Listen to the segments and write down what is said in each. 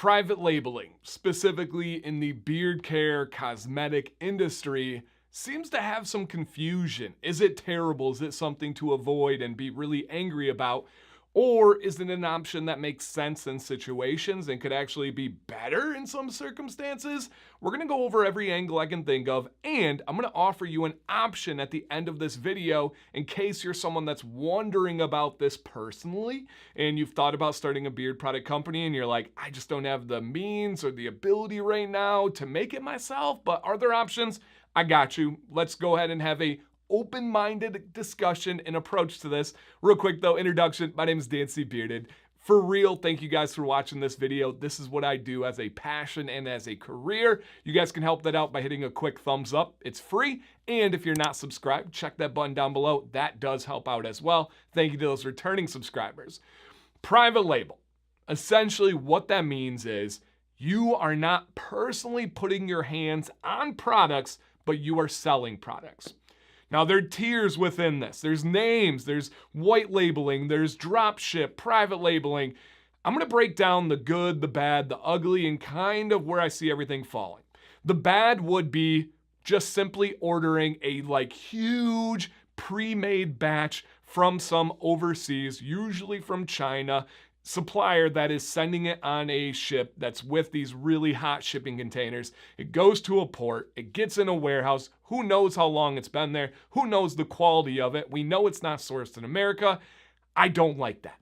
Private labeling, specifically in the beard care cosmetic industry, seems to have some confusion. Is it terrible? Is it something to avoid and be really angry about? Or is it an option that makes sense in situations and could actually be better in some circumstances? We're gonna go over every angle I can think of, and I'm gonna offer you an option at the end of this video in case you're someone that's wondering about this personally and you've thought about starting a beard product company and you're like, I just don't have the means or the ability right now to make it myself, but are there options? I got you. Let's go ahead and have a open-minded discussion and approach to this. Real quick though, introduction, my name is Dancy Bearded. For real, thank you guys for watching this video. This is what I do as a passion and as a career. You guys can help that out by hitting a quick thumbs up. It's free. And if you're not subscribed, check that button down below. That does help out as well. Thank you to those returning subscribers. Private label. Essentially what that means is you are not personally putting your hands on products, but you are selling products. Now, there are tiers within this. There's names, there's white labeling, there's drop ship, private labeling. I'm gonna break down the good, the bad, the ugly, and kind of where I see everything falling. The bad would be just simply ordering a huge pre-made batch from some overseas, usually from China, supplier that is sending it on a ship that's with these really hot shipping containers. It goes to a port, it gets in a warehouse. Who knows how long it's been there? Who knows the quality of it? We know it's not sourced in America. I don't like that.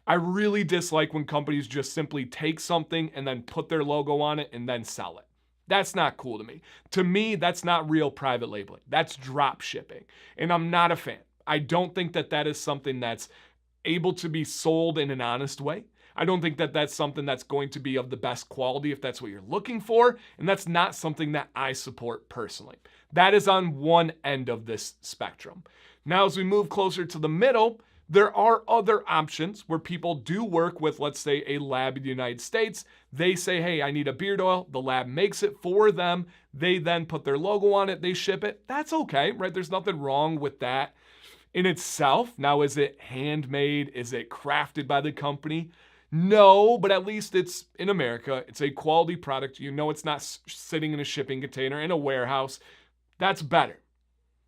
I really dislike when companies just simply take something and then put their logo on it and then sell it. That's not cool to me. To me, that's not real private labeling. That's drop shipping. And I'm not a fan. I don't think that that is something that's able to be sold in an honest way. I don't think that that's something that's going to be of the best quality if that's what you're looking for, and that's not something that I support personally. That is on one end of this spectrum. Now, as we move closer to the middle, there are other options where people do work with, let's say, a lab in the United States. They say, hey, I need a beard oil. The lab makes it for them. They then put their logo on it. They ship it. That's okay, right? There's nothing wrong with that in itself. Now, is it handmade? Is it crafted by the company? No, but at least it's in America. It's a quality product. You know it's not sitting in a shipping container in a warehouse. That's better.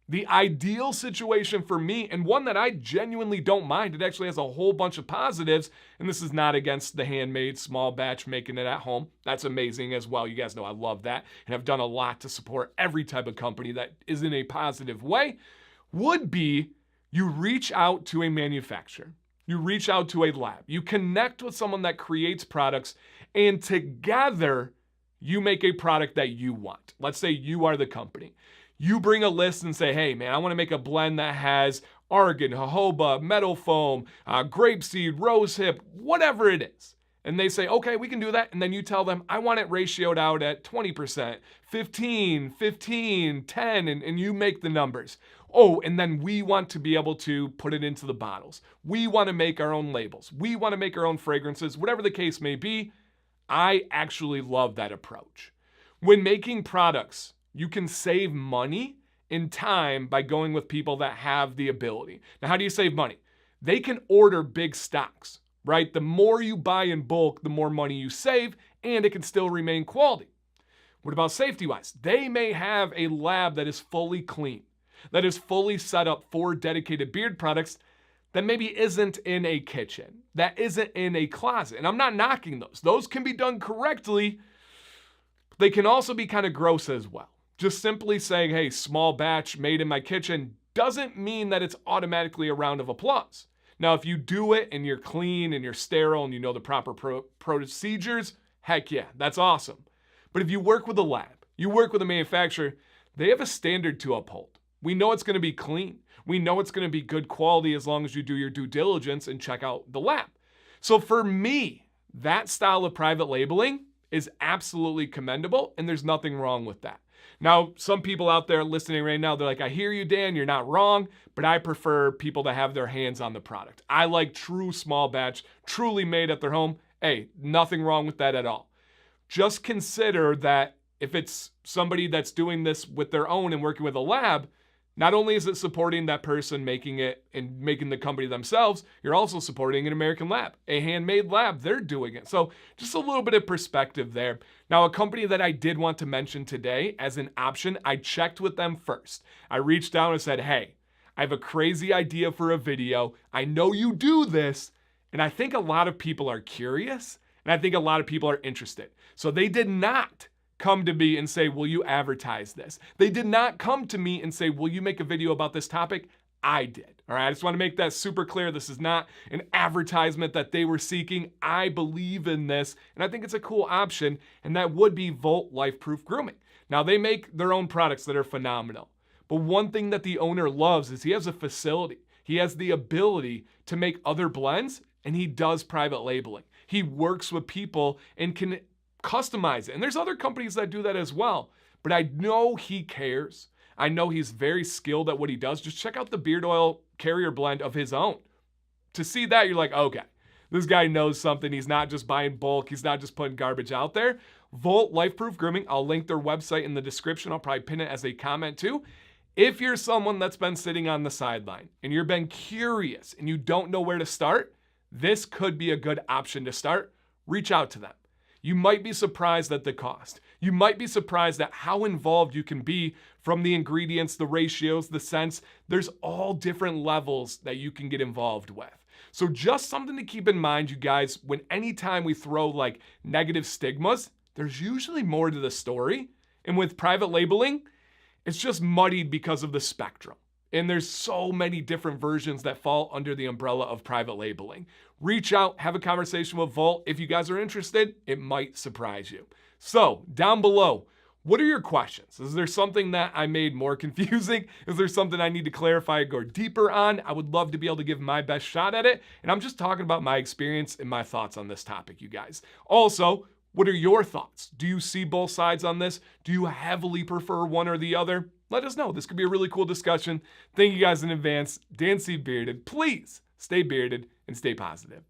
The ideal situation for me, and one that I genuinely don't mind, it actually has a whole bunch of positives, and this is not against the handmade small batch making it at home. That's amazing as well. You guys know I love that, and I've done a lot to support every type of company that is in a positive way, would be you reach out to a manufacturer, you reach out to a lab, you connect with someone that creates products, and together you make a product that you want. Let's say you are the company. You bring a list and say, hey man, I want to make a blend that has argan, jojoba, metal foam, grapeseed, rosehip, whatever it is. And they say, okay, we can do that. And then you tell them, I want it ratioed out at 20%, 15, 15, 10, and you make the numbers. Oh, and then we want to be able to put it into the bottles. We want to make our own labels. We want to make our own fragrances, whatever the case may be. I actually love that approach. When making products, you can save money and time by going with people that have the ability. Now, how do you save money? They can order big stocks, right? The more you buy in bulk, the more money you save, and it can still remain quality. What about safety-wise? They may have a lab that is fully clean, that is fully set up for dedicated beard products that maybe isn't in a kitchen, that isn't in a closet. And I'm not knocking those. Those can be done correctly. They can also be kind of gross as well. Just simply saying, hey, small batch made in my kitchen doesn't mean that it's automatically a round of applause. Now, if you do it and you're clean and you're sterile and you know the proper procedures, heck yeah, that's awesome. But if you work with a lab, you work with a manufacturer, they have a standard to uphold. We know it's going to be clean. We know it's going to be good quality as long as you do your due diligence and check out the lab. So for me, that style of private labeling is absolutely commendable, and there's nothing wrong with that. Now, some people out there listening right now, they're like, I hear you, Dan, you're not wrong, but I prefer people to have their hands on the product. I like true small batch, truly made at their home. Hey, nothing wrong with that at all. Just consider that if it's somebody that's doing this with their own and working with a lab, Not only is it supporting that person making it and making the company themselves, you're also supporting an American lab, a handmade lab. They're doing it. So just a little bit of perspective there. Now, a company that I did want to mention today as an option, I checked with them first. I reached out and said, hey, I have a crazy idea for a video. I know you do this, and I think a lot of people are curious, and I think a lot of people are interested. So they did not come to me and say, will you advertise this? They did not come to me and say, will you make a video about this topic? I did. All right, I just want to make that super clear. This is not an advertisement that they were seeking. I believe in this, and I think it's a cool option, and that would be Volt LifeProof Grooming. Now, they make their own products that are phenomenal, but one thing that the owner loves is he has a facility. He has the ability to make other blends, and he does private labeling. He works with people and can customize it. And there's other companies that do that as well. But I know he cares. I know he's very skilled at what he does. Just check out the beard oil carrier blend of his own. To see that, you're like, okay, this guy knows something. He's not just buying bulk. He's not just putting garbage out there. Volt LifeProof Grooming. I'll link their website in the description. I'll probably pin it as a comment too. If you're someone that's been sitting on the sideline and you've been curious and you don't know where to start, this could be a good option to start. Reach out to them. You might be surprised at the cost. You might be surprised at how involved you can be from the ingredients, the ratios, the scents. There's all different levels that you can get involved with. So just something to keep in mind, you guys, when anytime we throw like negative stigmas, there's usually more to the story. And with private labeling, it's just muddied because of the spectrum. And there's so many different versions that fall under the umbrella of private labeling. Reach out, have a conversation with Volt. If you guys are interested, it might surprise you. So down below, what are your questions? Is there something that I made more confusing? Is there something I need to clarify or go deeper on? I would love to be able to give my best shot at it. And I'm just talking about my experience and my thoughts on this topic, you guys. Also, what are your thoughts? Do you see both sides on this? Do you heavily prefer one or the other? Let us know. This could be a really cool discussion. Thank you guys in advance. Dan C. Bearded. Please stay bearded and stay positive.